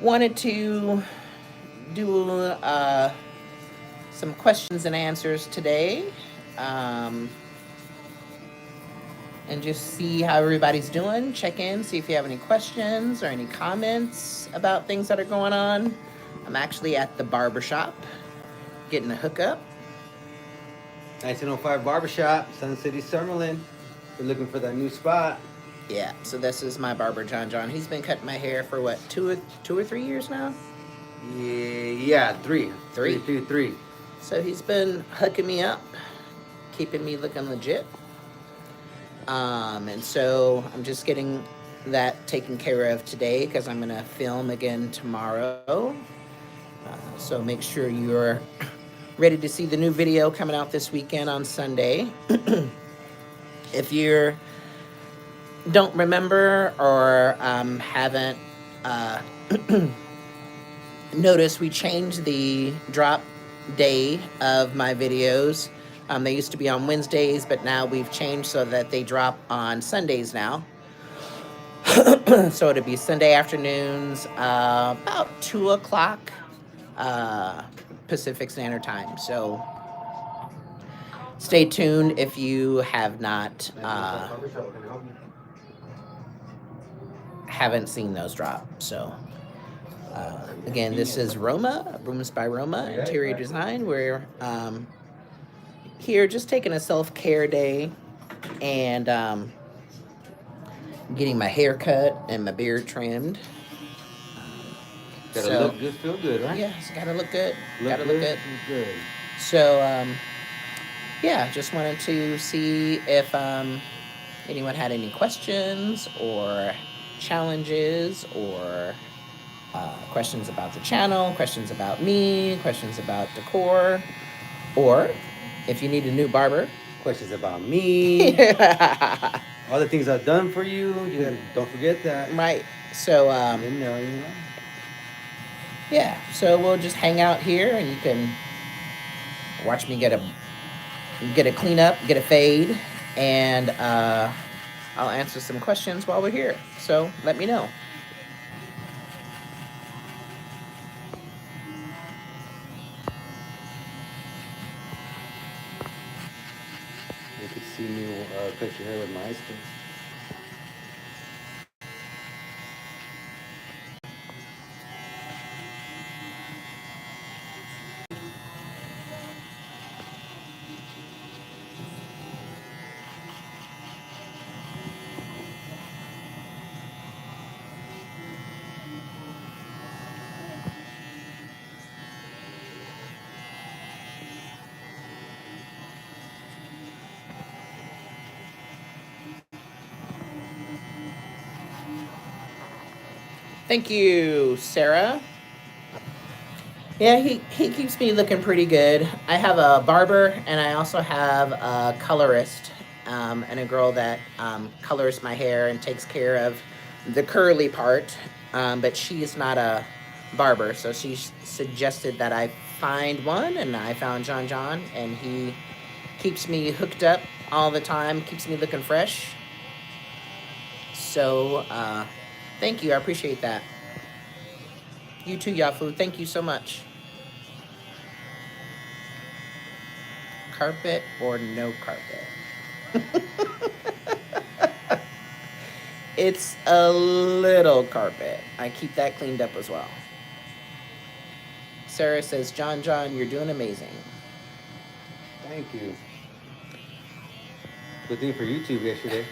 Wanted to do some questions and answers today, um, and just see how everybody's doing. Check in, see if you have any questions or any comments about things that are going on. I'm actually at the barber shop getting a hookup. 1905 Barbershop, Sun City, Summerlin. We're looking for that new spot. Yeah, so this is my barber, John John. He's been cutting my hair for what, two or 3 years now? Yeah, three. Three. Three. So he's been hooking me up, keeping me looking legit. And so I'm just getting that taken care of today because I'm gonna film again tomorrow. So make sure you're ready to see the new video coming out this weekend on Sunday. If you don't remember or haven't noticed, we changed the drop day of my videos. They used to be on Wednesdays, but now we've changed so that they drop on Sundays now. So it'll be Sunday afternoons, about 2 o'clock Pacific Standard Time. So stay tuned if you have not haven't seen those drop. So again, this is Roma, Rooms by Roma, interior design. We're here just taking a self-care day and getting my hair cut and my beard trimmed. Gotta look good, feel good, right? Yeah, it's gotta look good. Look good. So, yeah, just wanted to see if anyone had any questions or challenges or questions about the channel, questions about me, questions about decor, or if you need a new barber. Questions about me. All the things I've done for you. Don't forget that. Right. So, you know. yeah, so we'll just hang out here and you can watch me get a cleanup, get a fade, and I'll answer some questions while we're here. So let me know. You could see me cut your hair with my ice cream. Thank you, Sarah. Yeah, he keeps me looking pretty good. I have a barber and I also have a colorist and a girl that colors my hair and takes care of the curly part. But she is not a barber, so she suggested that I find one, and I found John John, and he keeps me hooked up all the time, keeps me looking fresh. So thank you, I appreciate that. You too, Yafu. Thank you so much. Carpet or no carpet? It's a little carpet. I keep that cleaned up as well. Sarah says, John John, you're doing amazing. Thank you. Good thing for YouTube yesterday.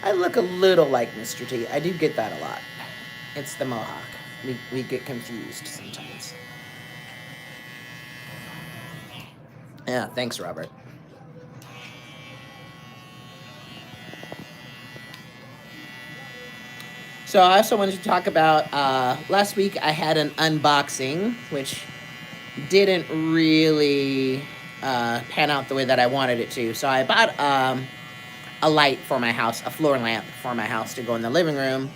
I look a little like Mr. T. I do get that a lot. It's the mohawk. We get confused sometimes. Yeah, thanks, Robert. So I also wanted to talk about, last week I had an unboxing, which didn't really pan out the way that I wanted it to. So I bought a light for my house, a floor lamp for my house to go in the living room.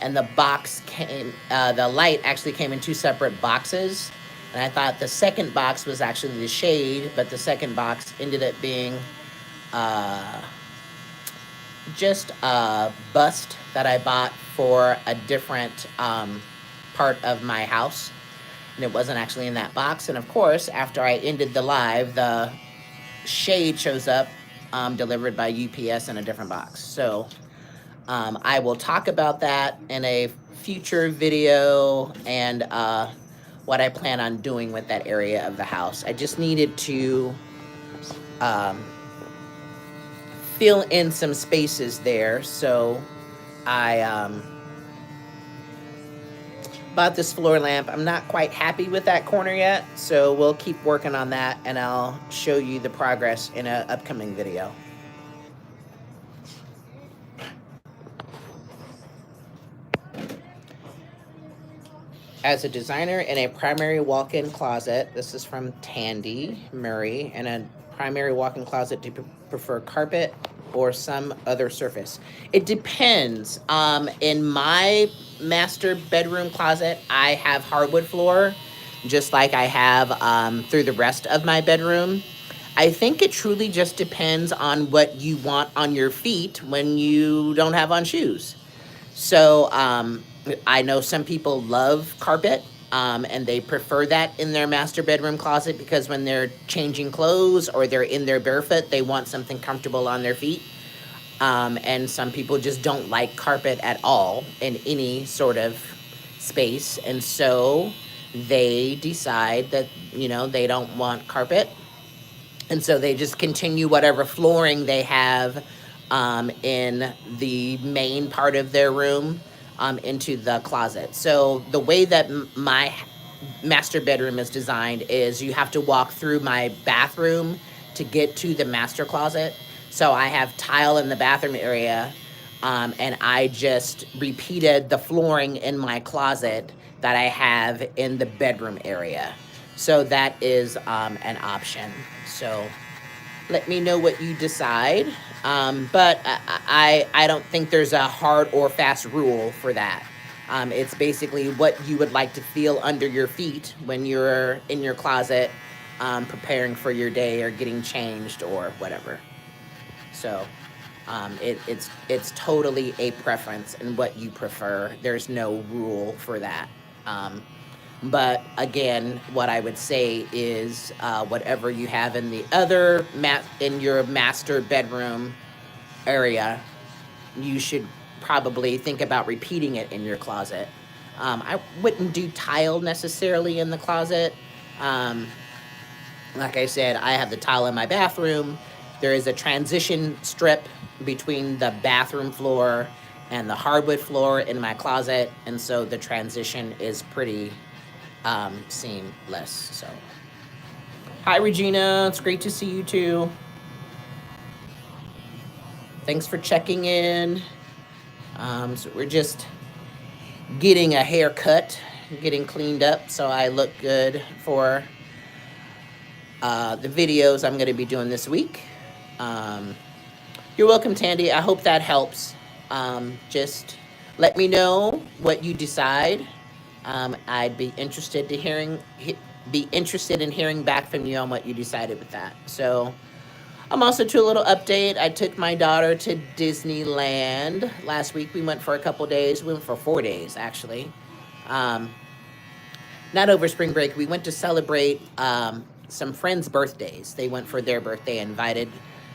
And the box came, the light actually came in two separate boxes. And I thought the second box was actually the shade, but the second box ended up being just a bust that I bought for a different part of my house. And it wasn't actually in that box. And of course, after I ended the live, the shade shows up delivered by UPS in a different box. So I will talk about that in a future video and what I plan on doing with that area of the house. I just needed to um, fill in some spaces there. So I bought this floor lamp. I'm not quite happy with that corner yet, so we'll keep working on that and I'll show you the progress in an upcoming video. As a designer in a primary walk-in closet, this is from Tandy Murray, in a primary walk-in closet, do you prefer carpet or some other surface? It depends. In my master bedroom closet, I have hardwood floor, just like I have through the rest of my bedroom. I think it truly just depends on what you want on your feet when you don't have on shoes. So I know some people love carpet and they prefer that in their master bedroom closet because when they're changing clothes or they're in their barefoot, they want something comfortable on their feet. And some people just don't like carpet at all in any sort of space. And so they decide that, you know, they don't want carpet. And so they just continue whatever flooring they have in the main part of their room into the closet. So the way that my master bedroom is designed is you have to walk through my bathroom to get to the master closet. So I have tile in the bathroom area, and I just repeated the flooring in my closet that I have in the bedroom area. So that is an option. So let me know what you decide. But I don't think there's a hard or fast rule for that. It's basically what you would like to feel under your feet when you're in your closet preparing for your day or getting changed or whatever. So it's totally a preference and what you prefer. There's no rule for that. But again, what I would say is whatever you have in the other in your master bedroom area, you should probably think about repeating it in your closet. I wouldn't do tile necessarily in the closet. Like I said, I have the tile in my bathroom. There is a transition strip between the bathroom floor and the hardwood floor in my closet, and so the transition is pretty seamless. So, hi Regina, it's great to see you too. Thanks for checking in. So we're just getting a haircut, getting cleaned up, so I look good for the videos I'm going to be doing this week. You're welcome, Tandy. I hope that helps. Just let me know what you decide. I'd be interested in hearing back from you on what you decided with that. So I'm also to a little update. I took my daughter to Disneyland last week. We went for a couple days. We went for 4 days, actually. Not over spring break. We went to celebrate some friends' birthdays. They went for their birthday, invited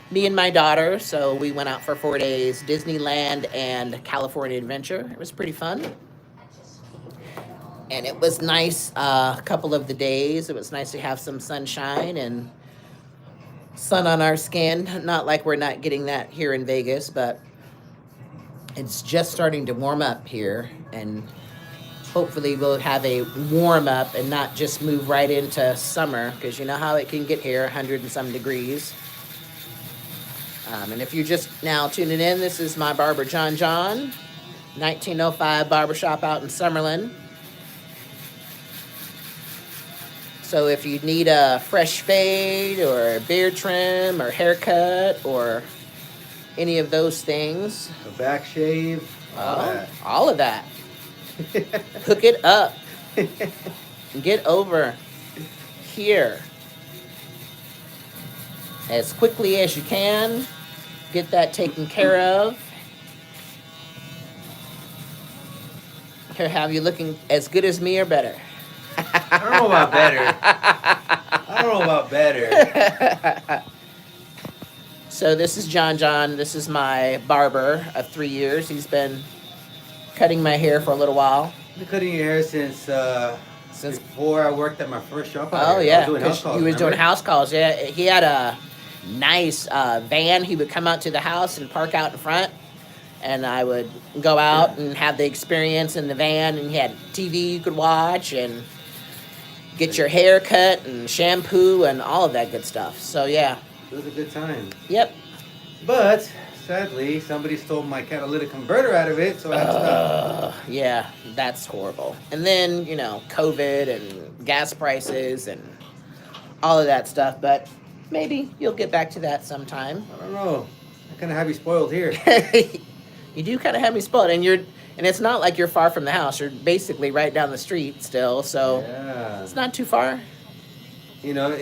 me and my daughter. So we went out for 4 days, Disneyland and California Adventure. It was pretty fun. And it was nice a couple of the days. It was nice to have some sunshine and sun on our skin. Not like we're not getting that here in Vegas, but it's just starting to warm up here. And hopefully we'll have a warm up and not just move right into summer, because you know how it can get here, 100 and some degrees. And if you're just now tuning in, this is my barber, John, 1905 Barbershop out in Summerlin. So if you need a fresh fade or a beard trim or haircut or any of those things. A back shave. All of that. Hook it up. Get over here as quickly as you can. get that taken care of. He'll have you looking as good as me or better. I don't know about better. I don't know about better. So this is John John. This is my barber of 3 years. He's been cutting my hair for a little while. I've been cutting your hair since before I worked at my first shop out Oh here. yeah, I was doing house calls, he was remember? doing house calls. Yeah, he had a nice van. He would come out to the house and park out in front, and I would go out and have the experience in the van. And he had TV you could watch and get your hair cut and shampoo and all of that good stuff. So yeah. It was a good time. Yep. But sadly, somebody stole my catalytic converter out of it, so I had to stop. Yeah, that's horrible. And then, you know, COVID and gas prices and all of that stuff. But maybe you'll get back to that sometime. I don't know. I kind of have you spoiled here. You do kind of have me spoiled, and it's not like you're far from the house. You're basically right down the street still, so Yeah. it's not too far. You know,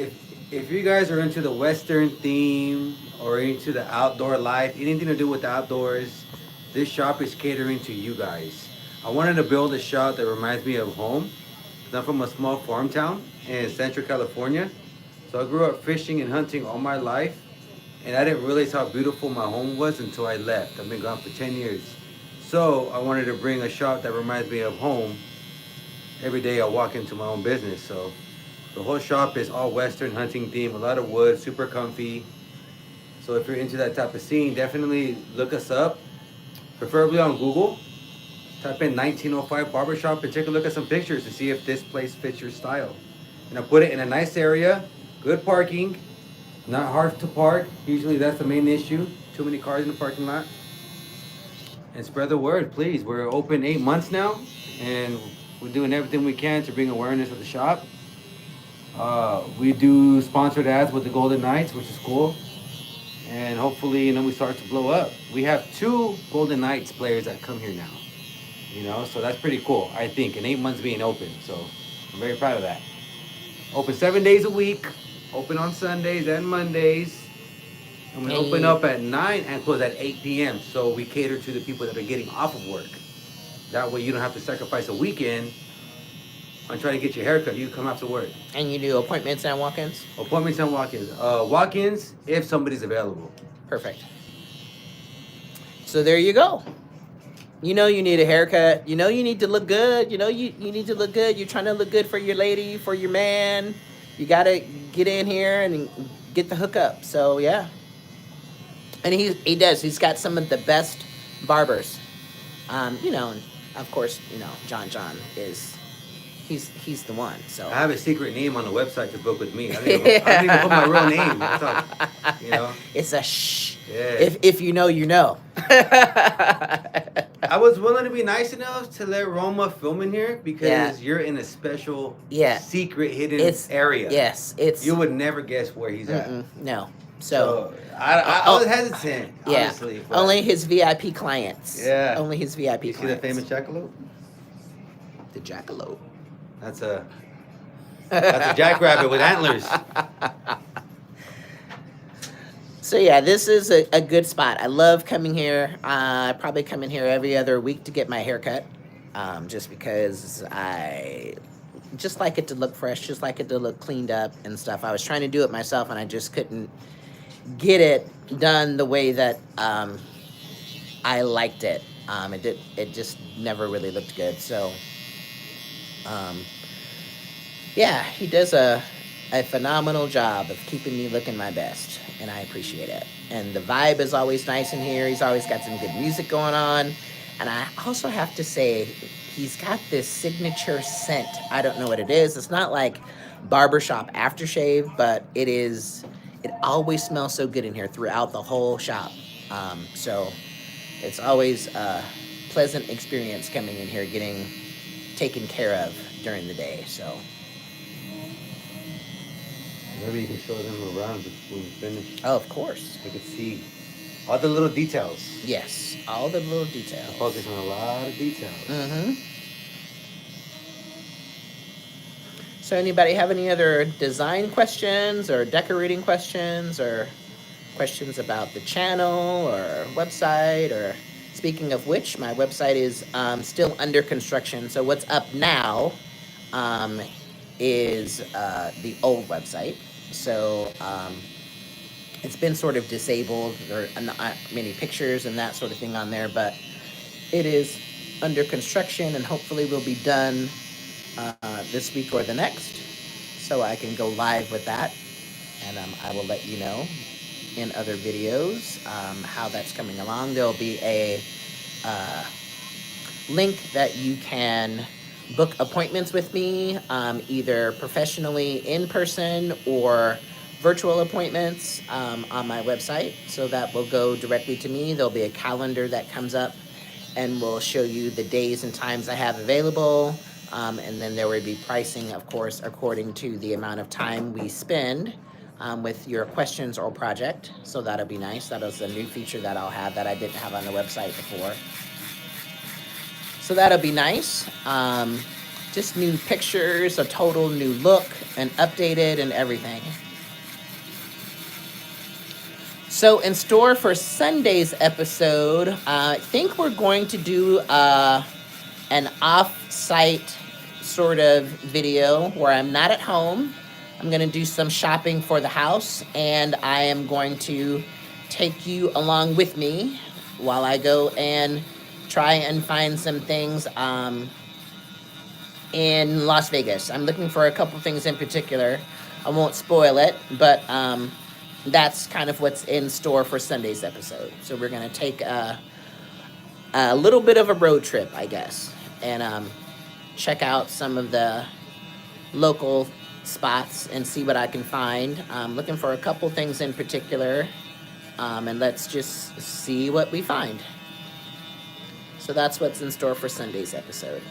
if you guys are into the Western theme or into the outdoor life, anything to do with the outdoors, this shop is catering to you guys. I wanted to build a shop that reminds me of home. I'm from a small farm town in Central California. So I grew up fishing and hunting all my life. And I didn't realize how beautiful my home was until I left. I've been gone for 10 years. So I wanted to bring a shop that reminds me of home. Every day I walk into my own business. So the whole shop is all Western hunting theme, a lot of wood, super comfy. So if you're into that type of scene, definitely look us up, preferably on Google. Type in 1905 Barbershop and take a look at some pictures to see if this place fits your style. And I put it in a nice area, good parking, not hard to park. Usually that's the main issue, too many cars in the parking lot. And spread the word, please. We're open 8 months now, and we're doing everything we can to bring awareness of the shop. We do sponsored ads with the Golden Knights, which is cool. And hopefully, we start to blow up. We have 2 Golden Knights players that come here now. So that's pretty cool, I think, in 8 months being open. So I'm very proud of that. Open 7 days a week, open on Sundays and Mondays. And we open up at 9 and close at 8 p.m. So we cater to the people that are getting off of work. That way you don't have to sacrifice a weekend on trying to get your haircut. You come after work. And you do appointments and walk-ins? Appointments and walk-ins. Walk-ins if somebody's available. Perfect. So there you go. You know you need a haircut. You know you need to look good. You know you need to look good. You're trying to look good for your lady, for your man. You got to get in here and get the hookup. So, yeah. And he does. He's got some of the best barbers. And of course, John is... He's the one. So I have a secret name on the website to book with me. I didn't even put my real name. That's all, It's a shh. Yeah. If you know, you know. I was willing to be nice enough to let Roma film in here because you're in a special, secret, hidden area. Yes, you would never guess where he's at. No. So I was hesitant, honestly. But only his VIP clients. Yeah. Only his VIP clients. You see the famous jackalope? The jackalope. That's a jackrabbit with antlers. So yeah, this is a good spot. I love coming here. I probably come in here every other week to get my hair cut, just because I just like it to look fresh, just like it to look cleaned up and stuff. I was trying to do it myself, and I just couldn't get it done the way that I liked it. It just never really looked good. So, yeah, he does a phenomenal job of keeping me looking my best, and I appreciate it. And the vibe is always nice in here. He's always got some good music going on. And I also have to say, he's got this signature scent. I don't know what it is. It's not like barbershop aftershave, but it always smells so good in here throughout the whole shop. So it's always a pleasant experience coming in here, getting taken care of during the day. So maybe you can show them around when we finish. Oh, of course. They can see all the little details. Yes, all the little details. Focus on a lot of details. Mm-hmm. So anybody have any other design questions or decorating questions or questions about the channel or website. Or speaking of which, my website is still under construction. So what's up now um, is the old website. So it's been sort of disabled. There are not many pictures and that sort of thing on there, but it is under construction and hopefully will be done this week or the next. So I can go live with that, and I will let you know in other videos how that's coming along. There'll be a uh, link that you can book appointments with me, either professionally in person or virtual appointments on my website. So that will go directly to me. There'll be a calendar that comes up and will show you the days and times I have available. And then there will be pricing, of course, according to the amount of time we spend with your questions or project. So that'll be nice. That is a new feature that I'll have that I didn't have on the website before. So that'll be nice. Just new pictures, a total new look, and updated and everything. So in store for Sunday's episode, I think we're going to do an off-site sort of video where I'm not at home. I'm going to do some shopping for the house, and I am going to take you along with me while I go and try and find some things in Las Vegas. I'm looking for a couple things in particular. I won't spoil it, but that's kind of what's in store for Sunday's episode. So we're going to take a little bit of a road trip, I guess, and check out some of the local spots and see what I can find. I'm looking for a couple things in particular, and let's just see what we find. So that's what's in store for Sunday's episode.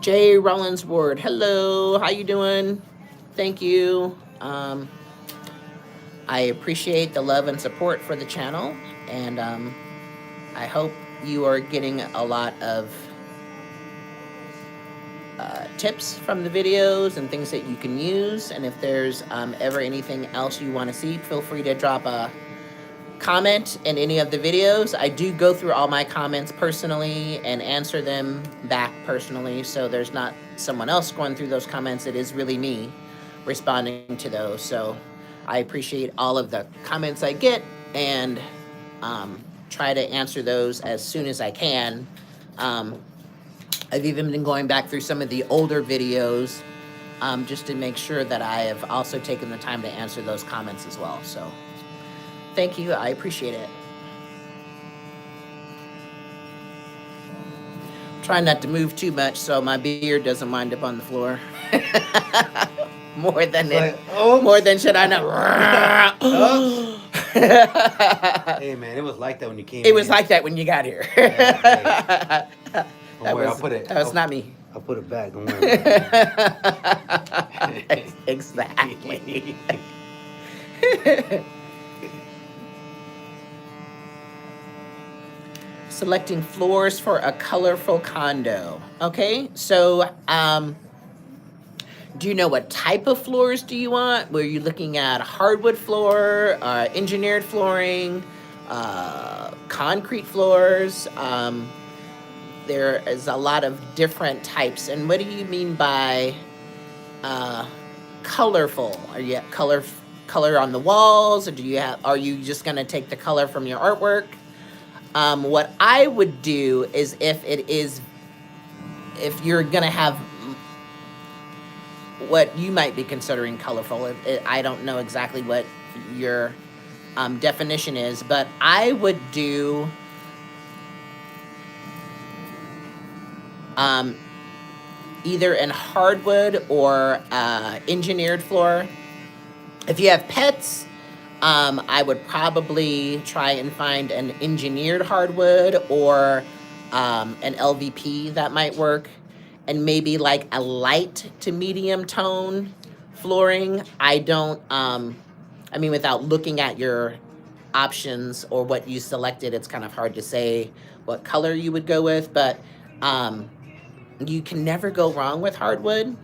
Jay Rollins Ward, hello, how you doing? Thank you. I appreciate the love and support for the channel, and I hope you are getting a lot of tips from the videos and things that you can use. And if there's ever anything else you want to see, feel free to drop a comment in any of the videos. I do go through all my comments personally and answer them back personally, so there's not someone else going through those comments. It is really me responding to those. So I appreciate all of the comments I get, and try to answer those as soon as I can. I've even been going back through some of the older videos just to make sure that I have also taken the time to answer those comments as well. So thank you, I appreciate it. Try not to move too much so my beard doesn't wind up on the floor. More than should I know. Hey man, it was like that when you came. It was like that when you got here. Yeah, hey. That was not me. I'll put it back. Don't worry about it. Exactly. Selecting floors for a colorful condo. Okay, so do you know what type of floors do you want? Were you looking at hardwood floor, engineered flooring, concrete floors? There is a lot of different types. And what do you mean by colorful? Are you at color on the walls, or are you just going to take the color from your artwork? What I would do is if you're going to have what you might be considering colorful, I don't know exactly what your definition is, but I would do either in hardwood or engineered floor. If you have pets, I would probably try and find an engineered hardwood or an LVP that might work. and maybe like a light to medium tone flooring. I don't, I mean, without looking at your options or what you selected, it's kind of hard to say what color you would go with, but um, you can never go wrong with hardwood.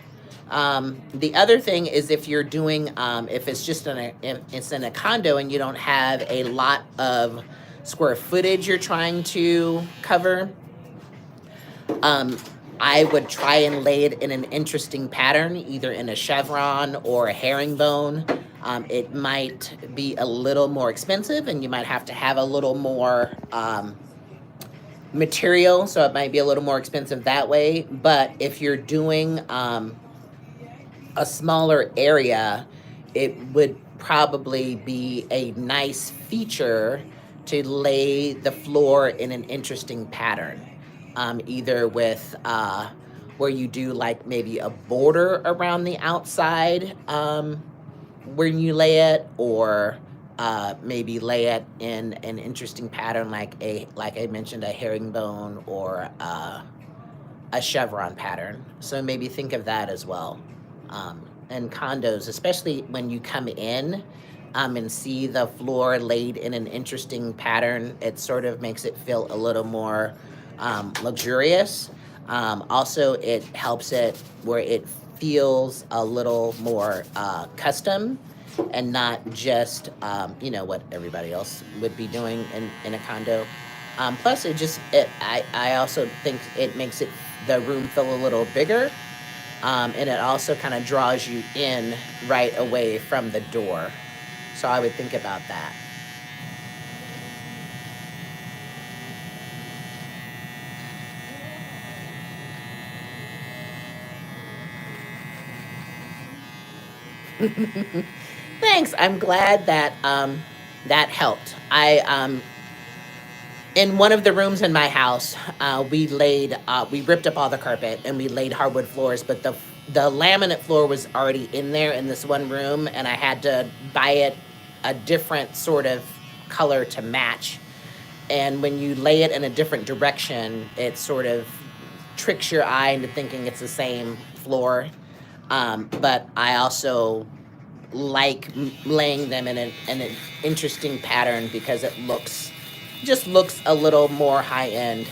The other thing is if you're doing, if it's just if it's in a condo and you don't have a lot of square footage you're trying to cover, um, I would try and lay it in an interesting pattern, either in a chevron or a herringbone. It might be a little more expensive and you might have to have a little more material, so it might be a little more expensive that way. But if you're doing a smaller area, it would probably be a nice feature to lay the floor in an interesting pattern. Either with where you do like maybe a border around the outside where you lay it, or maybe lay it in an interesting pattern like I mentioned, a herringbone or a chevron pattern. So maybe think of that as well. And condos, especially when you come in and see the floor laid in an interesting pattern, it sort of makes it feel a little more luxurious. Also, it helps it where it feels a little more custom and not just, what everybody else would be doing in a condo. Plus, I also think it makes the room feel a little bigger, and it also kind of draws you in right away from the door. So I would think about that. Thanks. I'm glad that that helped. I In one of the rooms in my house, we ripped up all the carpet and we laid hardwood floors, but the laminate floor was already in there in this one room, and I had to buy it a different sort of color to match. And when you lay it in a different direction, it sort of tricks your eye into thinking it's the same floor. But I also like laying them in an interesting pattern because it looks a little more high end,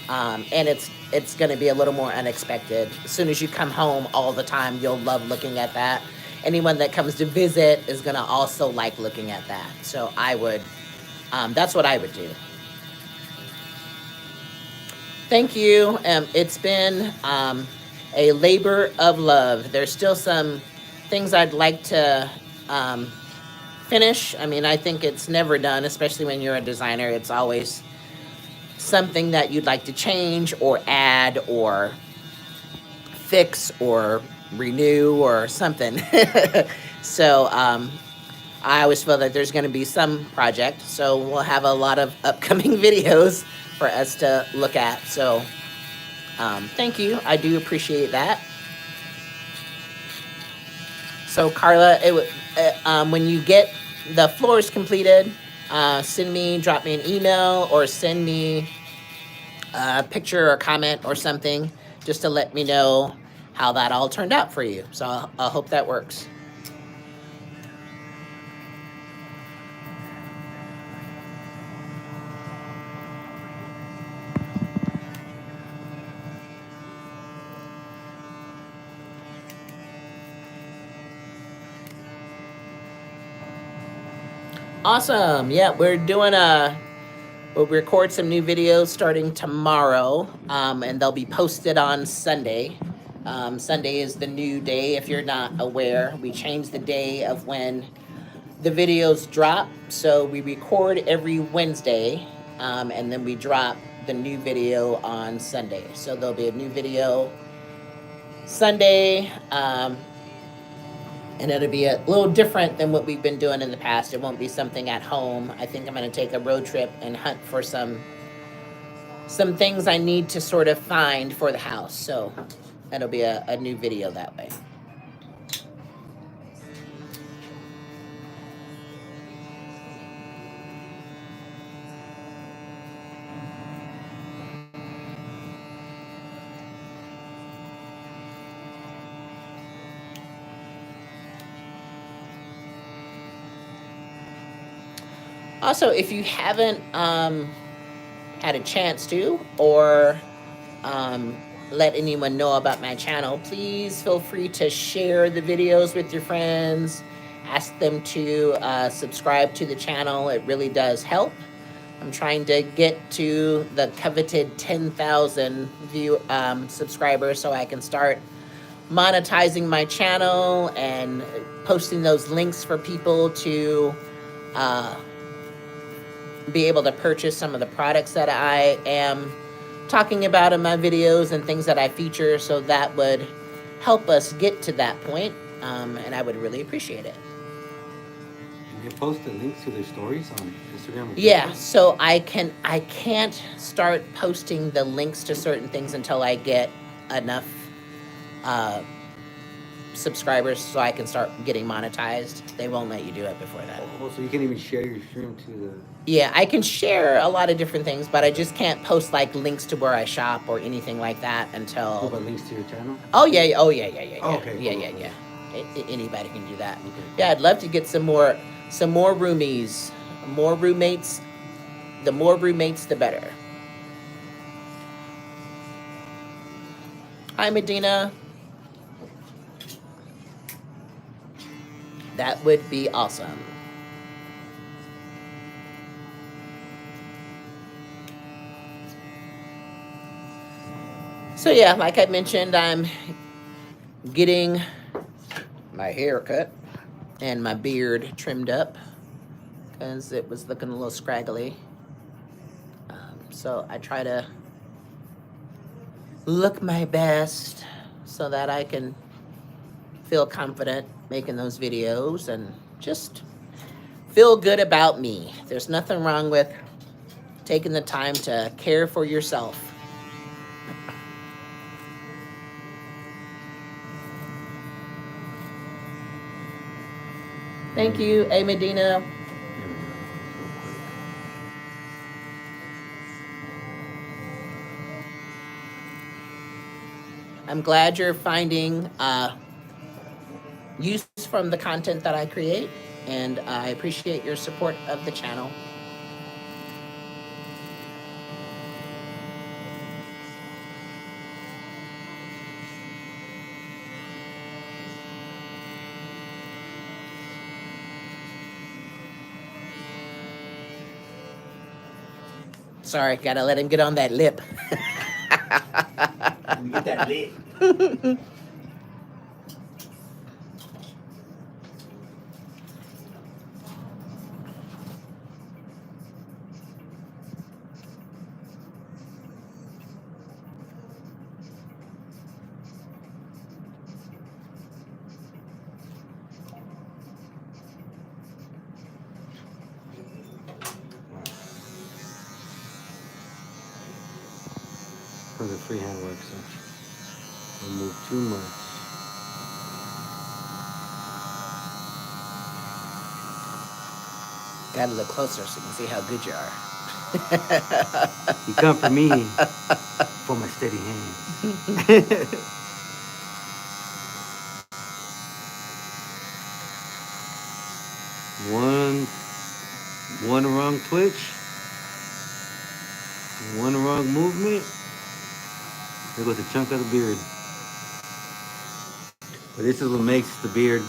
and it's going to be a little more unexpected. As soon as you come home all the time, you'll love looking at that. Anyone that comes to visit is going to also like looking at that. So that's what I would do. Thank you. It's been a labor of love. There's still some things I'd like to finish. I mean, I think it's never done, especially when you're a designer. It's always something that you'd like to change or add or fix or renew or something. So I always feel that there's going to be some project. So we'll have a lot of upcoming videos for us to look at. So thank you. I do appreciate that. So Carla, when you get the floors completed, drop me an email or send me a picture or comment or something just to let me know how that all turned out for you. So I hope that works. Awesome. Yeah, we'll record some new videos starting tomorrow, and they'll be posted on Sunday. Sunday is the new day. If you're not aware, we changed the day of when the videos drop. So we record every Wednesday, and then we drop the new video on Sunday. So there'll be a new video Sunday, and it'll be a little different than what we've been doing in the past. It won't be something at home. I think I'm going to take a road trip and hunt for some things I need to sort of find for the house. So it'll be a new video that way. Also, if you haven't had a chance to, or um, let anyone know about my channel, please feel free to share the videos with your friends. Ask them to subscribe to the channel. It really does help. I'm trying to get to the coveted 10,000 subscribers so I can start monetizing my channel and posting those links for people to uh, be able to purchase some of the products that I am talking about in my videos and things that I feature. So that would help us get to that point, and I would really appreciate it. And they post the links to their stories on Instagram or Yeah, Facebook. so I can't start posting the links to certain things until I get enough uh, subscribers so I can start getting monetized. They won't let you do it before that. Oh, so you can even share your stream to the. Yeah, I can share a lot of different things, but I just can't post like links to where I shop or anything like that What until. about links to your channel? Oh yeah, oh yeah, yeah, yeah, Oh, yeah, okay, yeah, cool, yeah, cool. yeah. Anybody can do that. Okay, Yeah, cool. I'd love to get some more roomies, more roommates. The more roommates, the better. Hi, Medina. That would be awesome. So yeah, like I mentioned, I'm getting my hair cut and my beard trimmed up because it was looking a little scraggly. So I try to look my best so that I can feel confident making those videos and just feel good about me. There's nothing wrong with taking the time to care for yourself. Thank you, A Medina. There we go. Real quick. I'm glad you're finding use from the content that I create, and I appreciate your support of the channel. Sorry, gotta let him get on that lip. Let me get that lit. For the freehand work, so don't move too much. Gotta look closer so you can see how good you are. You come for me for my steady hands. one one wrong twitch, one wrong movement, there goes a chunk of the beard. But this is what makes the beard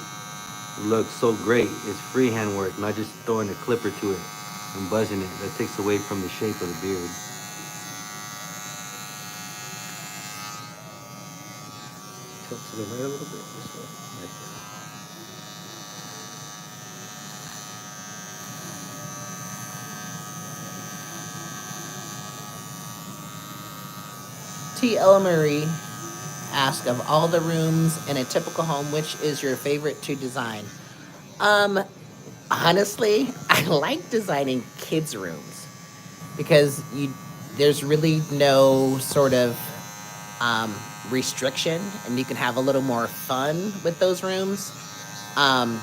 look so great. It's freehand work, not just throwing a clipper to it and buzzing it. That takes away from the shape of the beard. Tilt to the right a little bit. This way. Right there. T. Ella Marie asked, of all the rooms in a typical home, which is your favorite to design? Um, Honestly, I like designing kids' rooms because there's really no sort of um, restriction, and you can have a little more fun with those rooms. Um,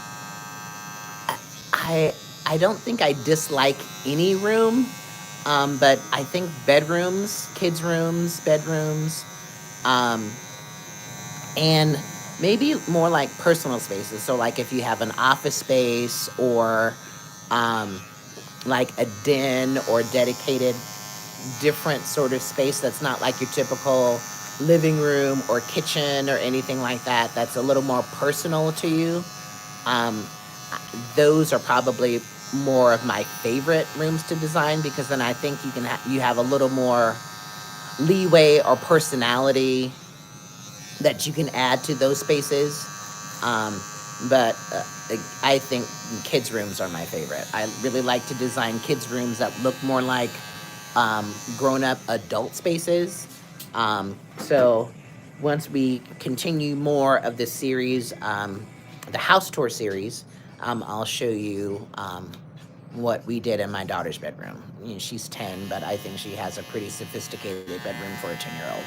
I I don't think I dislike any room, but I think bedrooms, kids' rooms, bedrooms, um, and maybe more like personal spaces. So, like if you have an office space or um, like a den or dedicated different sort of space that's not like your typical living room or kitchen or anything like that, that's a little more personal to you, um, those are probably more of my favorite rooms to design, because then I think you have a little more leeway or personality that you can add to those spaces. Um, but I think kids' rooms are my favorite. I really like to design kids' rooms that look more like grown up adult spaces. So once we continue more of this series, the house tour series, I'll show you what we did in my daughter's bedroom. You know, she's 10, but I think she has a pretty sophisticated bedroom for a 10-year-old.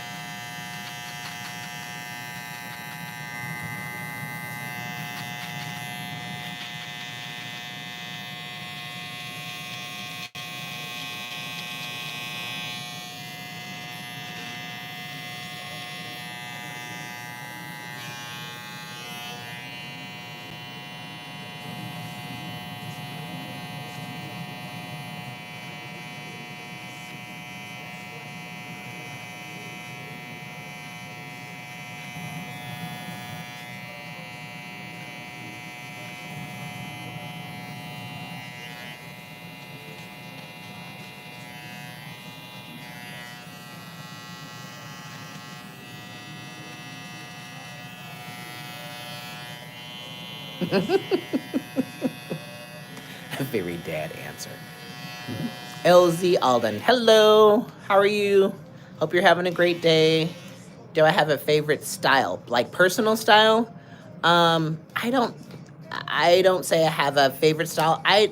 A very dad answer. LZ Alden. Hello. How are you? Hope you're having a great day. Do I have a favorite style? Like personal style? I don't say I have a favorite style. I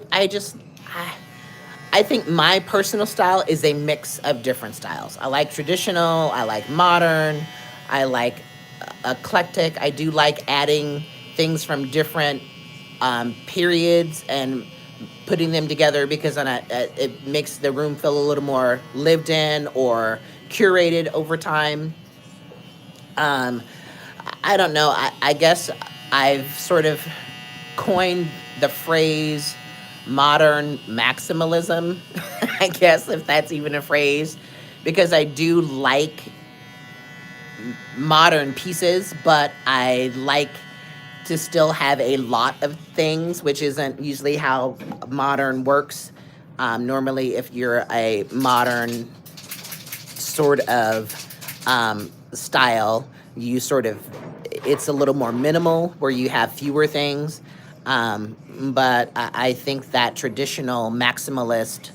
think my personal style is a mix of different styles. I like traditional, I like modern, I like eclectic. I do like adding things from different periods and putting them together, because then it makes the room feel a little more lived in or curated over time. Um, I don't know. I guess I've sort of coined the phrase modern maximalism, I guess, if that's even a phrase, because I do like modern pieces, but I like to still have a lot of things, which isn't usually how modern works. Normally, if you're a modern sort of style, you sort of, it's a little more minimal where you have fewer things. But I think that traditional maximalist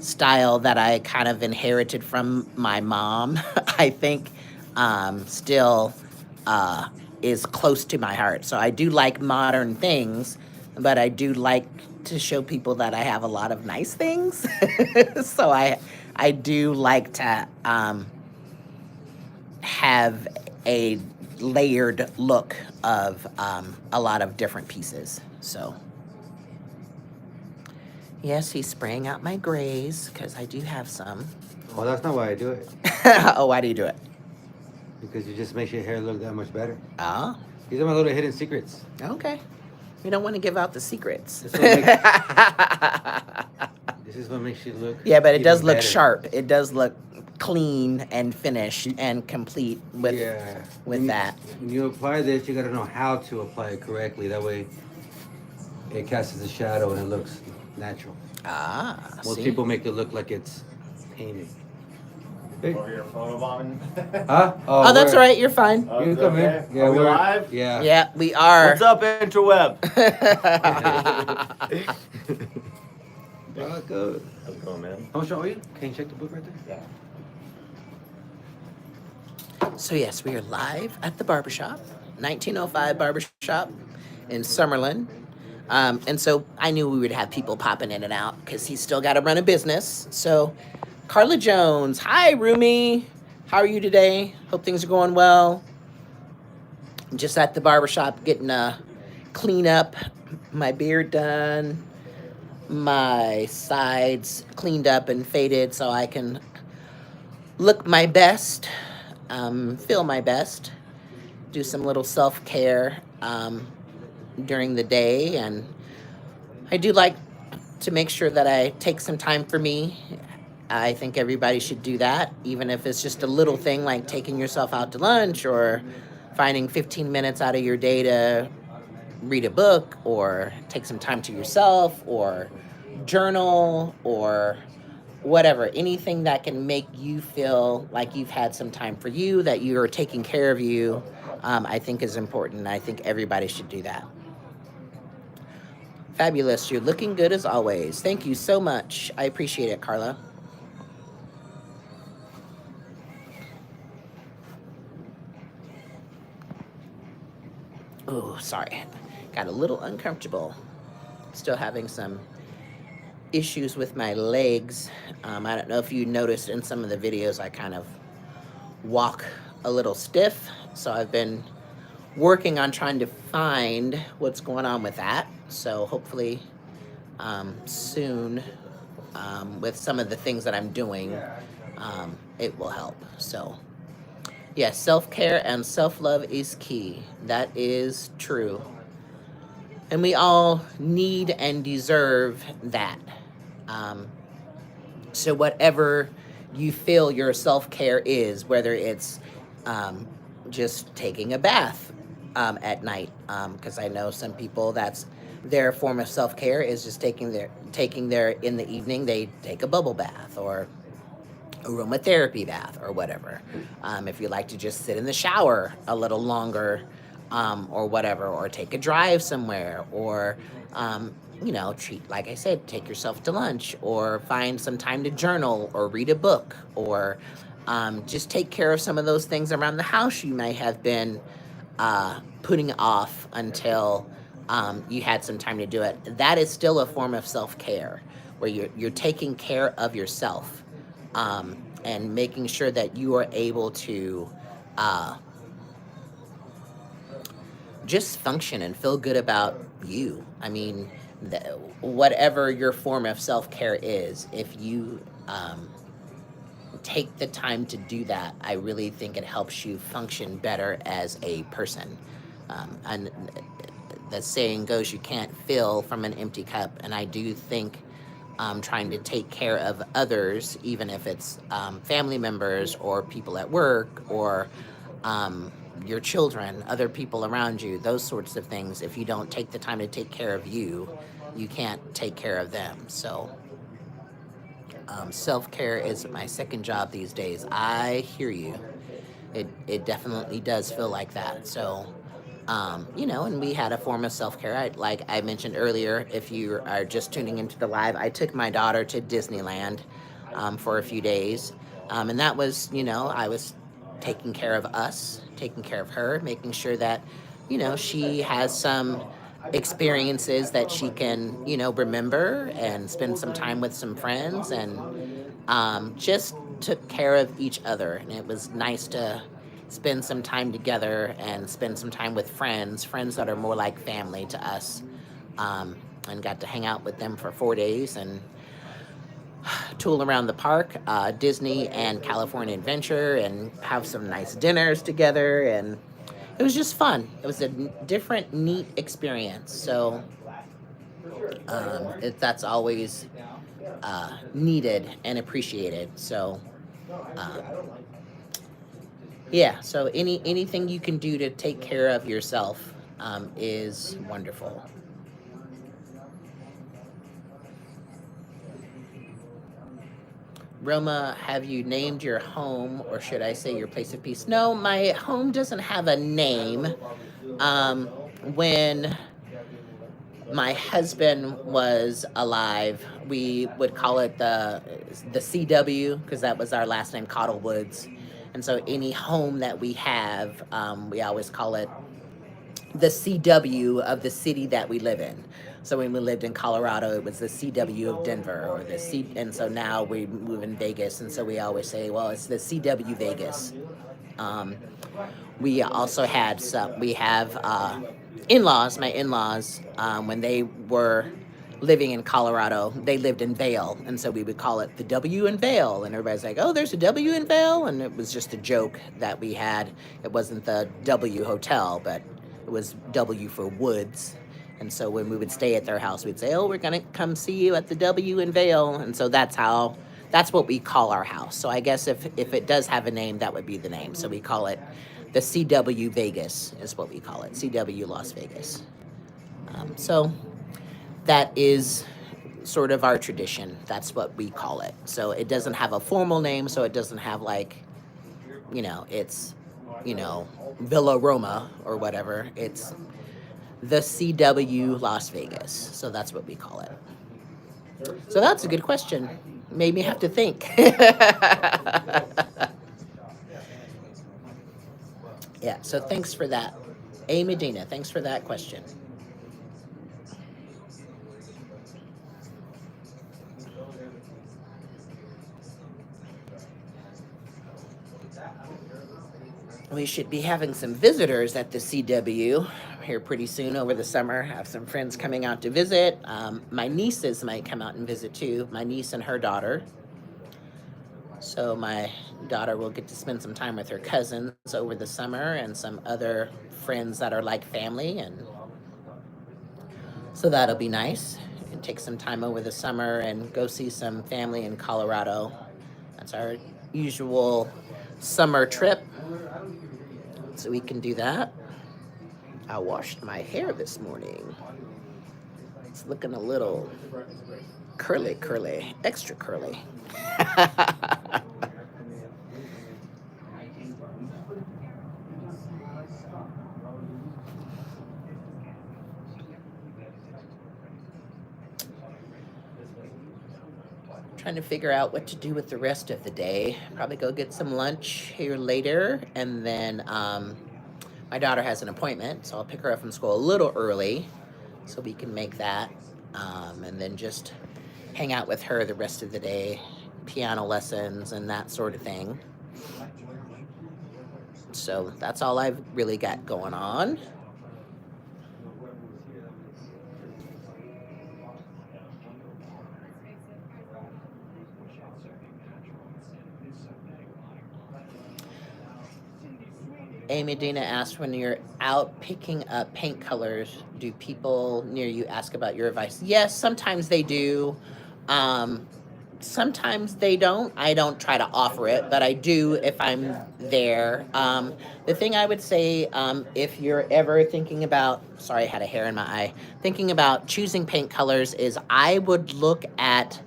style that I kind of inherited from my mom, I think still is close to my heart. So I do like modern things, but I do like to show people that I have a lot of nice things. So I do like to have a layered look of a lot of different pieces. So yes, he's spraying out my grays because I do have some. Well, that's not why I do it. Oh, why do you do it? Because it just makes your hair look that much better. Oh, These are my little hidden secrets. okay. We don't want to give out the secrets. This is what makes you look. Yeah, but it does even look better. sharp. It does look clean and finished and complete with Yeah. with that. When you apply this, you gotta know how to apply it correctly. That way, it casts a shadow and it looks natural. Ah, Most see? people make it look like it's painted. Hey. Over your photobombing. Huh? Oh, that's where? all right. You're fine. You can come Okay. in. Yeah, Are we we're live? Yeah. Yeah, we are. What's up, interweb? Oh, good. How's it going, man? How much are you? Can you check the book right there? Yeah. So yes, we are live at the barbershop, 1905 Barbershop in Summerlin. And so I knew we would have people popping in and out because he's still got to run a business. So Carla Jones, hi Rumi, how are you today? Hope things are going well. I'm just at the barbershop getting a clean up, my beard done, my sides cleaned up and faded so I can look my best, feel my best, do some little self-care during the day. And I do like to make sure that I take some time for me. I think everybody should do that, even if it's just a little thing like taking yourself out to lunch or finding 15 minutes out of your day to read a book or take some time to yourself or journal or whatever. Anything that can make you feel like you've had some time for you, that you're taking care of you, I think is important. I think everybody should do that. Fabulous. You're looking good as always. Thank you so much. I appreciate it, Carla. Oh, sorry. Got a little uncomfortable. Still having some issues with my legs. I don't know if you noticed in some of the videos, I kind of walk a little stiff. So I've been working on trying to find what's going on with that. So hopefully soon with some of the things that I'm doing, it will help. So yes, self-care and self-love is key. That is true. And we all need and deserve that. So whatever you feel your self-care is, whether it's just taking a bath at night, because I know some people that's their form of self-care is just taking their in the evening they take a bubble bath or aromatherapy bath or whatever. If you like to just sit in the shower a little longer or whatever, or take a drive somewhere, or treat, like I said, take yourself to lunch, or find some time to journal or read a book, or just take care of some of those things around the house you may have been putting off until you had some time to do it. That is still a form of self-care, where you're taking care of yourself and making sure that you are able to just function and feel good about you. I mean, whatever your form of self-care is, if you take the time to do that, I really think it helps you function better as a person. And the saying goes, you can't fill from an empty cup. And I do think trying to take care of others, even if it's family members or people at work or your children, other people around you, those sorts of things, if you don't take the time to take care of you, you can't take care of them. So self-care is my second job these days. I hear you. It definitely does feel like that. So and we had a form of self-care. Like I mentioned earlier, if you are just tuning into the live, I took my daughter to Disneyland for a few days. And that was, I was taking care of us, taking care of her, making sure that, she has some experiences that she can, remember and spend some time with some friends, and just took care of each other. And it was nice to spend some time together and spend some time with friends that are more like family to us, and got to hang out with them for 4 days and tool around the park, Disney and California Adventure, and have some nice dinners together. And it was just fun. It was a different, neat experience. So that's always needed and appreciated. So yeah, so anything you can do to take care of yourself is wonderful. Roma, have you named your home, or should I say your place of peace? No, my home doesn't have a name. When my husband was alive, we would call it the CW, because that was our last name, Cottlewoods. And so any home that we have, we always call it the CW of the city that we live in. So when we lived in Colorado, it was the CW of Denver, or and so now we move in Vegas, and so we always say, well, it's the CW Vegas. We also had we have in-laws. My in-laws, when they were living in Colorado, they lived in Vail, and so we would call it the W in Vail, and everybody's like, oh, there's a W in Vail, and it was just a joke that we had. It wasn't the W Hotel, but it was W for Woods, And so when we would stay at their house, we'd say, "Oh, we're gonna come see you at the W in Vale," and so that's what we call our house. So I guess if it does have a name, that would be the name. So we call it the CW Vegas is what we call it, CW Las Vegas. So that is sort of our tradition. That's what we call it. So it doesn't have a formal name. So it doesn't have like, it's, Villa Roma or whatever. It's the CW Las Vegas. So that's what we call it. So that's a good question. Made me have to think. Yeah, so thanks for that. A Medina, thanks for that question. We should be having some visitors at the CW here pretty soon over the summer. Have some friends coming out to visit. My nieces might come out and visit too. My niece and her daughter. So my daughter will get to spend some time with her cousins over the summer and some other friends that are like family, and so that'll be nice. And take some time over the summer and go see some family in Colorado. That's our usual summer trip. So we can do that. I washed my hair this morning. It's looking a little curly, extra curly. Trying to figure out what to do with the rest of the day. Probably go get some lunch here later, and then my daughter has an appointment, so I'll pick her up from school a little early so we can make that, and then just hang out with her the rest of the day, piano lessons and that sort of thing. So that's all I've really got going on. Amy Dina asked, when you're out picking up paint colors, do people near you ask about your advice? Yes, sometimes they do. Sometimes they don't. I don't try to offer it, but I do if I'm there. The thing I would say, if you're ever thinking about, sorry, I had a hair in my eye, thinking about choosing paint colors, is I would look at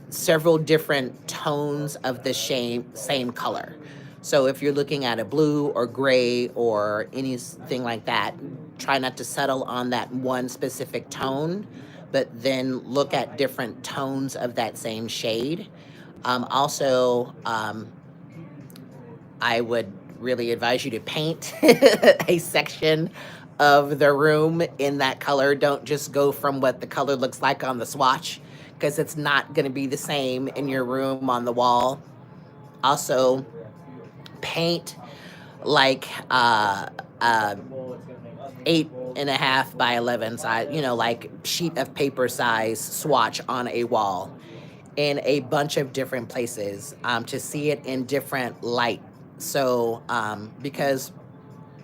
several different tones of the same color. So if you're looking at a blue or gray or anything like that, try not to settle on that one specific tone, but then look at different tones of that same shade. Also, I would really advise you to paint a section of the room in that color. Don't just go from what the color looks like on the swatch, because it's not going to be the same in your room on the wall. Also, paint like 8.5 by 11 size, like sheet of paper size swatch on a wall in a bunch of different places, to see it in different light. So because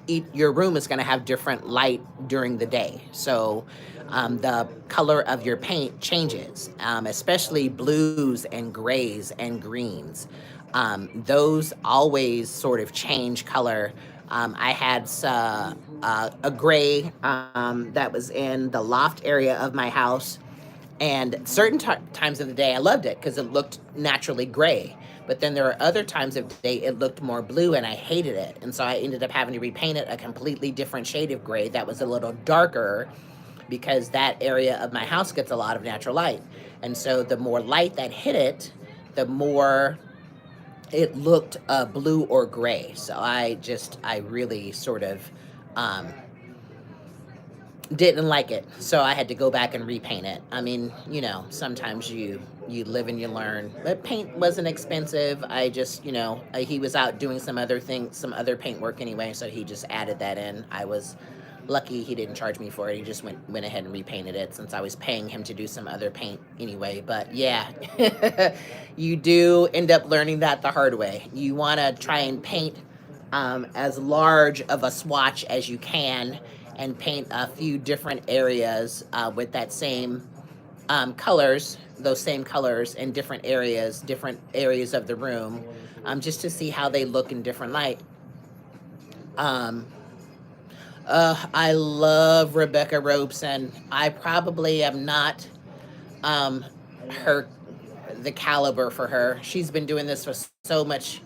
your room is going to have different light during the day. So the color of your paint changes, especially blues and grays and greens. Those always sort of change color. I had a gray that was in the loft area of my house, and certain times of the day I loved it because it looked naturally gray. But then there are other times of the day it looked more blue and I hated it. And so I ended up having to repaint it a completely different shade of gray that was a little darker, because that area of my house gets a lot of natural light. And so the more light that hit it, the more it looked blue or gray. So I really sort of didn't like it. So I had to go back and repaint it. I mean, sometimes you live and you learn. But paint wasn't expensive. I just, he was out doing some other paint work anyway, so he just added that in. I was lucky he didn't charge me for it. He just went ahead and repainted it, since I was paying him to do some other paint anyway. But yeah, you do end up learning that the hard way. You want to try and paint as large of a swatch as you can, and paint a few different areas with that same colors, those same colors in different areas of the room, just to see how they look in different light. Um, I love Rebecca Robeson. I probably am not um, her the caliber for her. She's been doing this for so much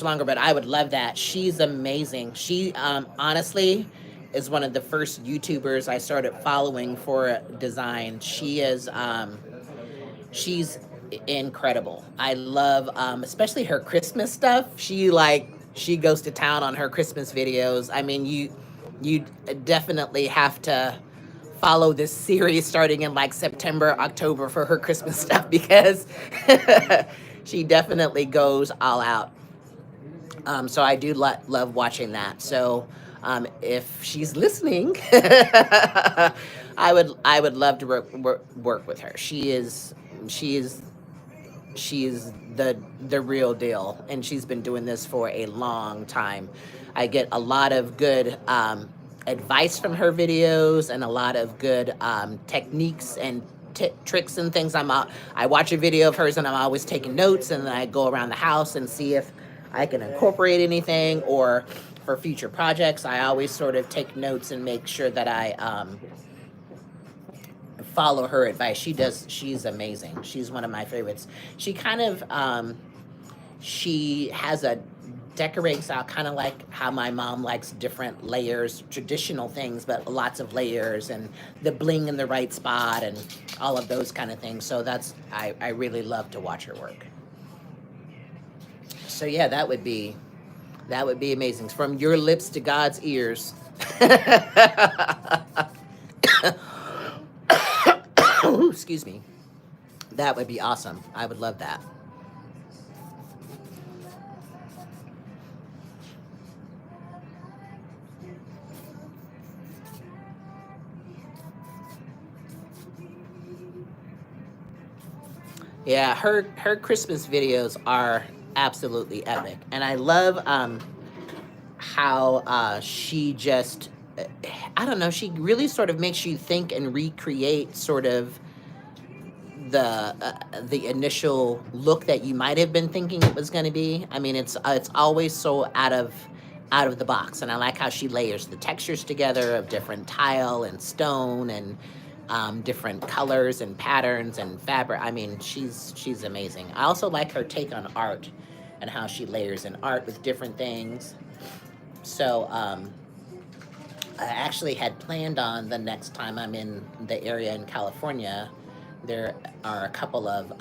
longer, but I would love that. She's amazing. She honestly is one of the first YouTubers I started following for design. She's incredible. I love especially her Christmas stuff. She goes to town on her Christmas videos. I mean, you definitely have to follow this series starting in like September, October for her Christmas stuff because she definitely goes all out. So I do love watching that. So if she's listening, I would love to work with her. She is the real deal, and she's been doing this for a long time. I get a lot of good advice from her videos and a lot of good techniques and tricks and things. I watch a video of hers and I'm always taking notes, and then I go around the house and see if I can incorporate anything, or for future projects I always sort of take notes and make sure that I follow her advice. She's amazing. She's one of my favorites. She kind of she has a decorating style kind of like how my mom likes different layers, traditional things, but lots of layers and the bling in the right spot and all of those kind of things. So I really love to watch her work. So yeah, that would be amazing. From your lips to God's ears. Excuse me. That would be awesome. I would love that. Yeah, her Christmas videos are absolutely epic, and I love how she just I don't know, she really sort of makes you think and recreate sort of the initial look that you might have been thinking it was going to be. I mean, it's always so out of the box, and I like how she layers the textures together of different tile and stone and different colors and patterns and fabric. I mean, she's amazing. I also like her take on art and how she layers in art with different things. So I actually had planned on the next time I'm in the area in California, there are a couple of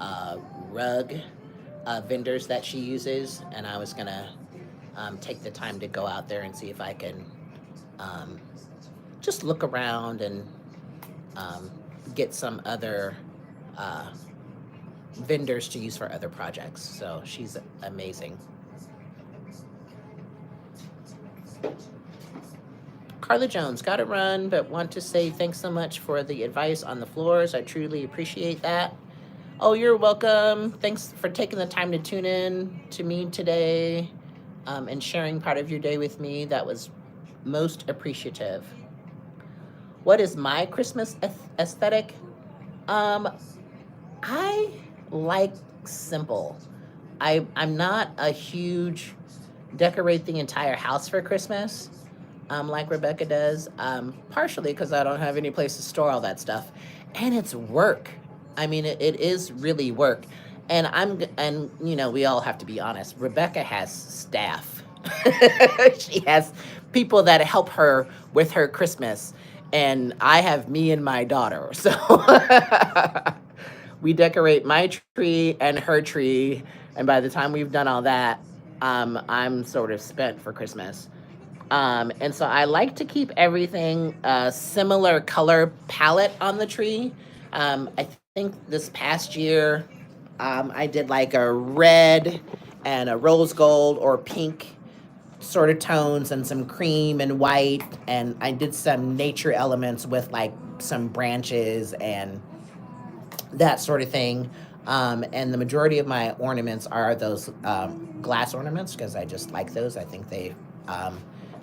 rug vendors that she uses, and I was gonna take the time to go out there and see if I can just look around and get some other vendors to use for other projects. So she's amazing. Carla Jones, gotta run, but want to say thanks so much for the advice on the floors. I truly appreciate that. Oh, you're welcome. Thanks for taking the time to tune in to me today and sharing part of your day with me. That was most appreciative. What is my Christmas aesthetic? I like simple. I'm not a huge decorate the entire house for Christmas, like Rebecca does, partially because I don't have any place to store all that stuff, and it's work. I mean, it is really work, and you know, we all have to be honest. Rebecca has staff. She has people that help her with her Christmas, and I have me and my daughter. So we decorate my tree and her tree, and by the time we've done all that, I'm sort of spent for Christmas. And so I like to keep everything a similar color palette on the tree. I think this past year, I did like a red and a rose gold or pink sort of tones and some cream and white. And I did some nature elements with like some branches and that sort of thing. And the majority of my ornaments are those glass ornaments because I just like those. I think they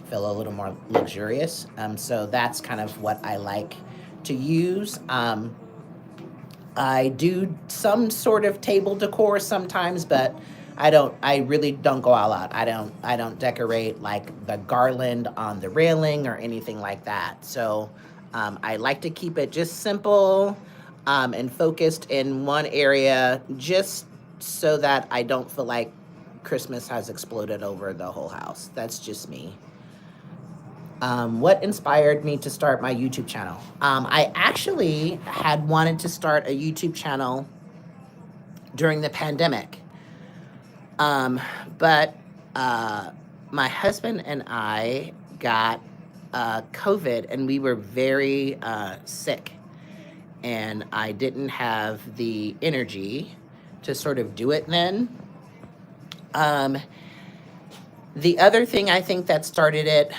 feel a little more luxurious. So that's kind of what I like to use. I do some sort of table decor sometimes, but I really don't go all out. I don't decorate like the garland on the railing or anything like that. So I like to keep it just simple and focused in one area, just so that I don't feel like Christmas has exploded over the whole house. That's just me. What inspired me to start my YouTube channel? I actually had wanted to start a YouTube channel during the pandemic, um, but my husband and I got COVID, and we were very sick, and I didn't have the energy to sort of do it then. Um, The other thing I think that started it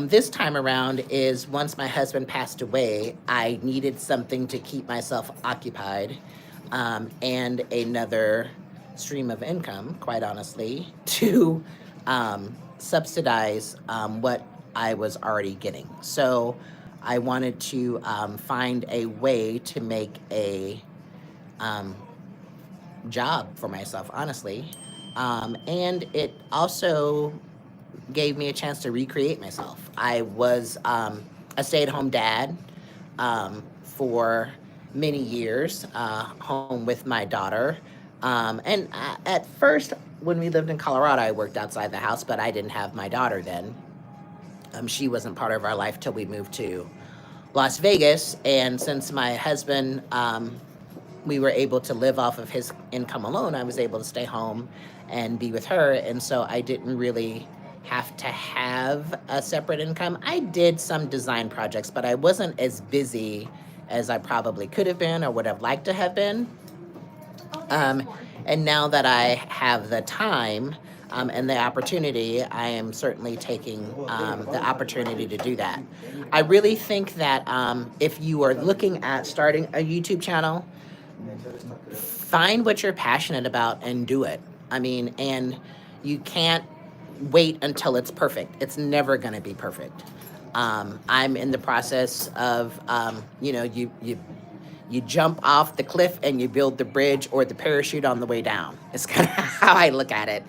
this time around is once my husband passed away, I needed something to keep myself occupied and another stream of income, quite honestly, to subsidize what I was already getting. So I wanted to find a way to make a um, job for myself, honestly. And it also gave me a chance to recreate myself. I was a stay at home dad for many years, home with my daughter. And at first, when we lived in Colorado, I worked outside the house, but I didn't have my daughter then. She wasn't part of our life till we moved to Las Vegas. And since my husband, we were able to live off of his income alone, I was able to stay home and be with her. And so I didn't really have to have a separate income. I did some design projects, but I wasn't as busy as I probably could have been or would have liked to have been. Um, and now that I have the time and the opportunity, I am certainly taking the opportunity to do that. I really think that if you are looking at starting a YouTube channel, find what you're passionate about and do it. I mean, and you can't wait until it's perfect. It's never going to be perfect. I'm in the process of, you jump off the cliff and you build the bridge or the parachute on the way down. It's kind of how I look at it,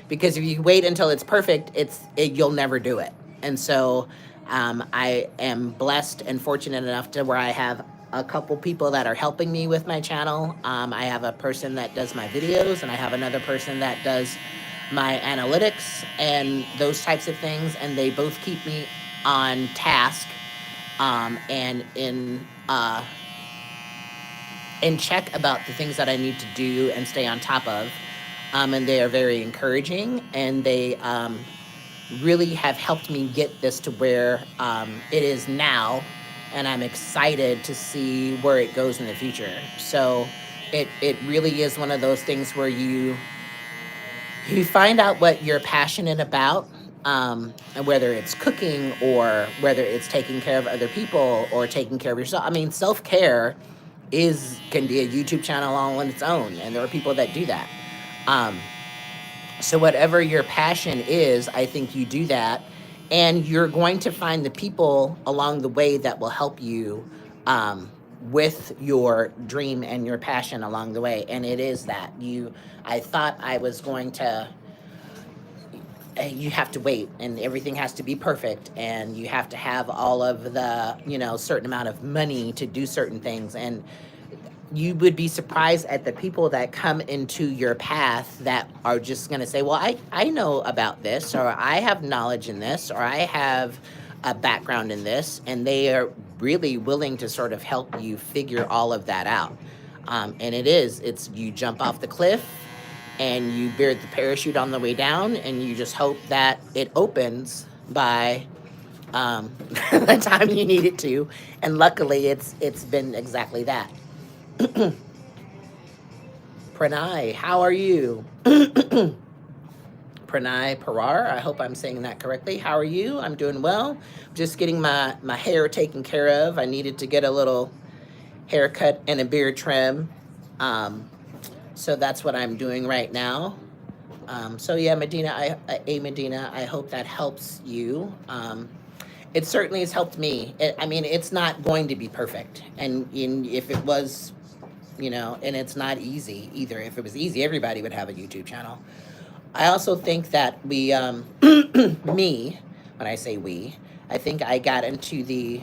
because if you wait until it's perfect, you'll never do it. And so I am blessed and fortunate enough to where I have a couple people that are helping me with my channel. I have a person that does my videos, and I have another person that does my analytics and those types of things, and they both keep me on task and in check about the things that I need to do and stay on top of. And they are very encouraging, and they really have helped me get this to where it is now, and I'm excited to see where it goes in the future. So it really is one of those things where you find out what you're passionate about, and whether it's cooking or whether it's taking care of other people or taking care of yourself. I mean, self-care can be a YouTube channel all on its own, and there are people that do that. So whatever your passion is, I think you do that, and you're going to find the people along the way that will help you with your dream and your passion along the way. And it is that I thought I was going to, you have to wait and everything has to be perfect, and you have to have all of the, certain amount of money to do certain things. And you would be surprised at the people that come into your path that are just going to say, well, I know about this, or I have knowledge in this, or I have a background in this, and they are really willing to sort of help you figure all of that out. And it's you jump off the cliff and you build the parachute on the way down, and you just hope that it opens by the time you need it to. And luckily it's been exactly that. Pranay, how are you? Pranay Parar, I hope I'm saying that correctly. How are you? I'm doing well. Just getting my hair taken care of. I needed to get a little haircut and a beard trim. So that's what I'm doing right now. So yeah, Medina, Medina, I hope that helps you. It certainly has helped me. I mean, it's not going to be perfect, and if it was, and it's not easy either. If it was easy, everybody would have a YouTube channel. I also think that me, when I say we, I think I got into the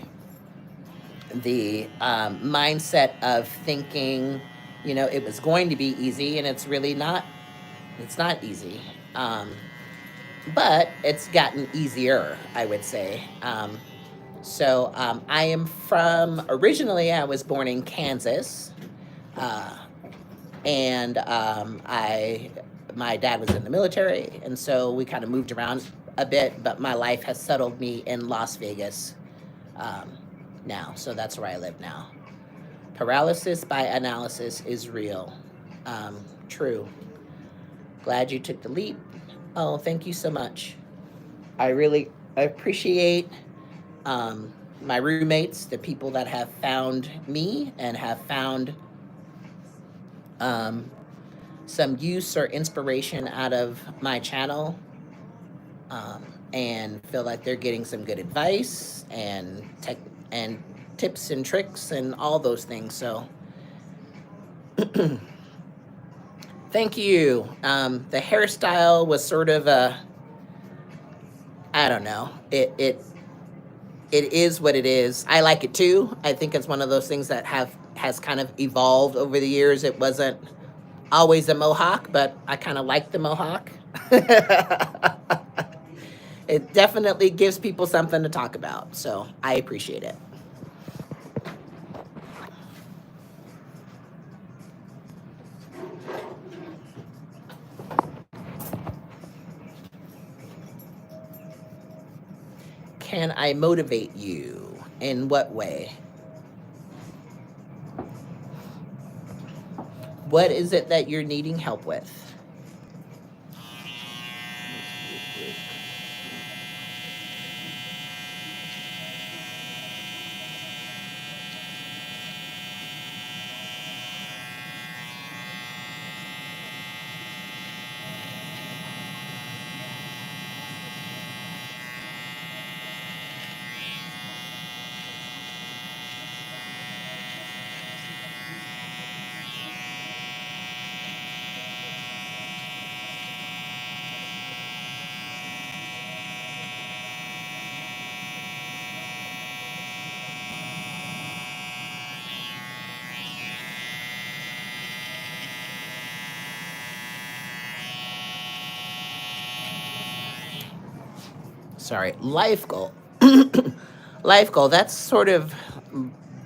mindset of thinking, it was going to be easy, and it's really not. It's not easy, but it's gotten easier, I would say. I am from originally. I was born in Kansas, uh, and I my dad was in the military, and so we kind of moved around a bit. But my life has settled me in Las Vegas um, now, so that's where I live now. Paralysis by analysis is real. True. Glad you took the leap. Oh, thank you so much. I really appreciate my roommates, the people that have found me and have found um, some use or inspiration out of my channel, um, and feel like they're getting some good advice and tech and tips and tricks and all those things. So thank you. The hairstyle was sort of I don't know. It is what it is. I like it too. I think it's one of those things that has kind of evolved over the years. It wasn't always a mohawk, but I kind of like the mohawk. It definitely gives people something to talk about, so I appreciate it. Can I motivate you? In what way? What is it that you're needing help with? Sorry, life goal. Life goal, that's sort of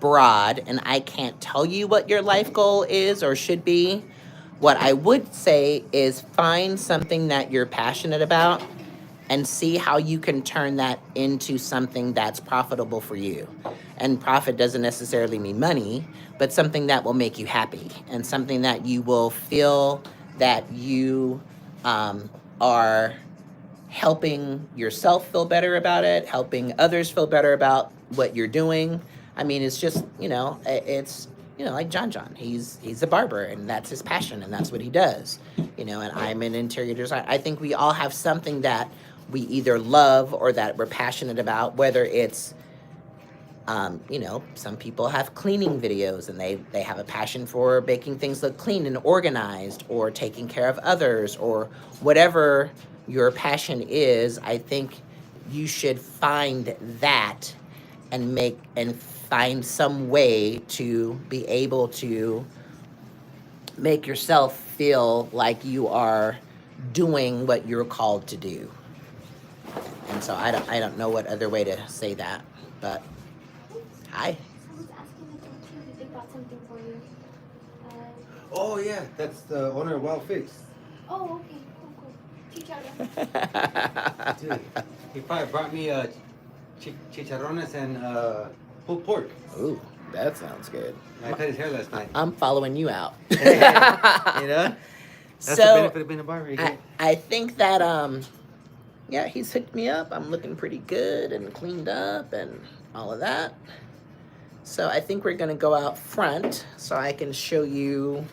broad, and I can't tell you what your life goal is or should be. What I would say is find something that you're passionate about and see how you can turn that into something that's profitable for you. And profit doesn't necessarily mean money, but something that will make you happy and something that you will feel that you are helping yourself feel better about it, helping others feel better about what you're doing. I mean, it's just, it's, like John. He's a barber, and that's his passion, and that's what he does. And I'm an interior designer. I think we all have something that we either love or that we're passionate about, whether it's some people have cleaning videos, and they have a passion for making things look clean and organized, or taking care of others, or whatever your passion is. I think you should find that and find some way to be able to make yourself feel like you are doing what you're called to do. And so I don't know what other way to say that, but hi. Someone's asking if they bought something for you. Oh yeah, that's the owner of Wild Fix. Oh, okay. Cool. Chicharron. Dude, he probably brought me chicharrones and pulled pork. Ooh, that sounds good. I cut his hair last night. I'm following you out. That's the benefit of being a barber. I think that yeah, he's hooked me up. I'm looking pretty good and cleaned up and all of that. So I think we're gonna go out front so I can show you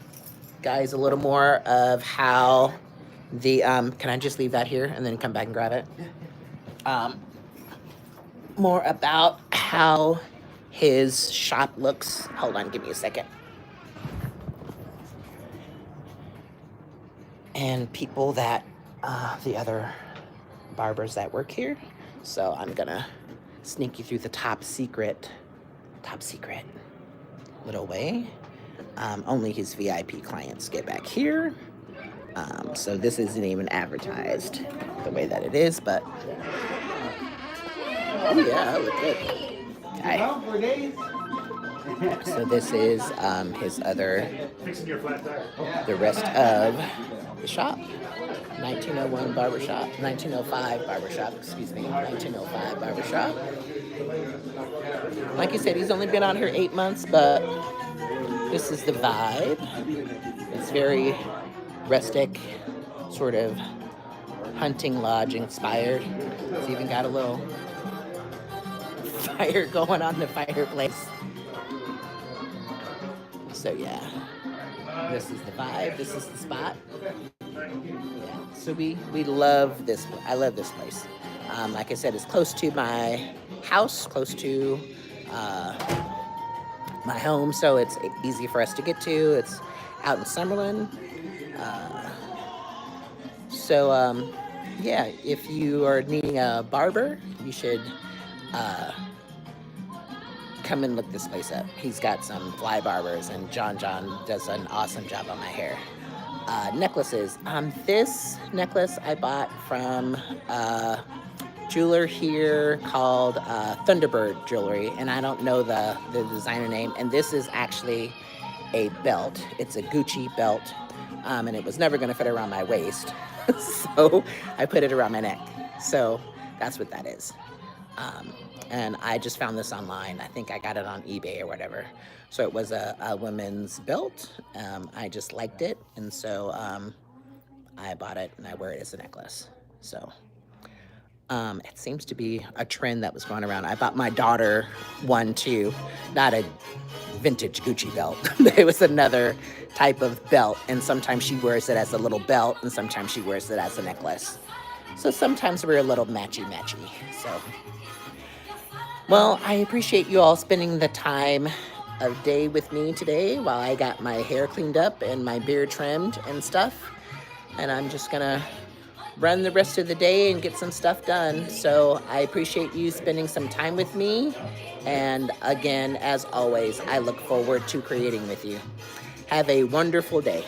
guys a little more of how The can I just leave that here and then come back and grab it? More about how his shop looks. Hold on, give me a second. And people that the other barbers that work here. So I'm gonna sneak you through the top secret little way. Only his VIP clients get back here. So this isn't even advertised the way that it is, but oh yeah, look good. Okay. So this is his other, the rest of the shop. 1901 barbershop, 1905 barbershop, excuse me, 1905 barbershop. Like you said, he's only been on here 8 months, but this is the vibe. It's very rustic, sort of hunting lodge inspired. It's even got a little fire going on the fireplace. So yeah, this is the vibe, this is the spot. Yeah, so we love this. I love this place. Like I said, it's close to my house, close to my home, so it's easy for us to get to. It's out in Summerlin. Yeah, if you are needing a barber, you should come and look this place up. He's got some fly barbers, and John does an awesome job on my hair. Necklaces. This necklace I bought from a jeweler here called Thunderbird Jewelry, and I don't know the designer name. And this is actually a belt. It's a Gucci belt, and it was never going to fit around my waist, so I put it around my neck. So that's what that is. And I just found this online. I think I got it on eBay or whatever. So it was a women's belt. I just liked it, and so I bought it, and I wear it as a necklace. So it seems to be a trend that was going around. I bought my daughter one too, not a vintage Gucci belt, but it was another type of belt, and sometimes she wears it as a little belt, and sometimes she wears it as a necklace. So sometimes we're a little matchy-matchy, so. Well, I appreciate you all spending the time of day with me today while I got my hair cleaned up and my beard trimmed and stuff. And I'm just gonna run the rest of the day and get some stuff done. So I appreciate you spending some time with me. And again, as always, I look forward to creating with you. Have a wonderful day.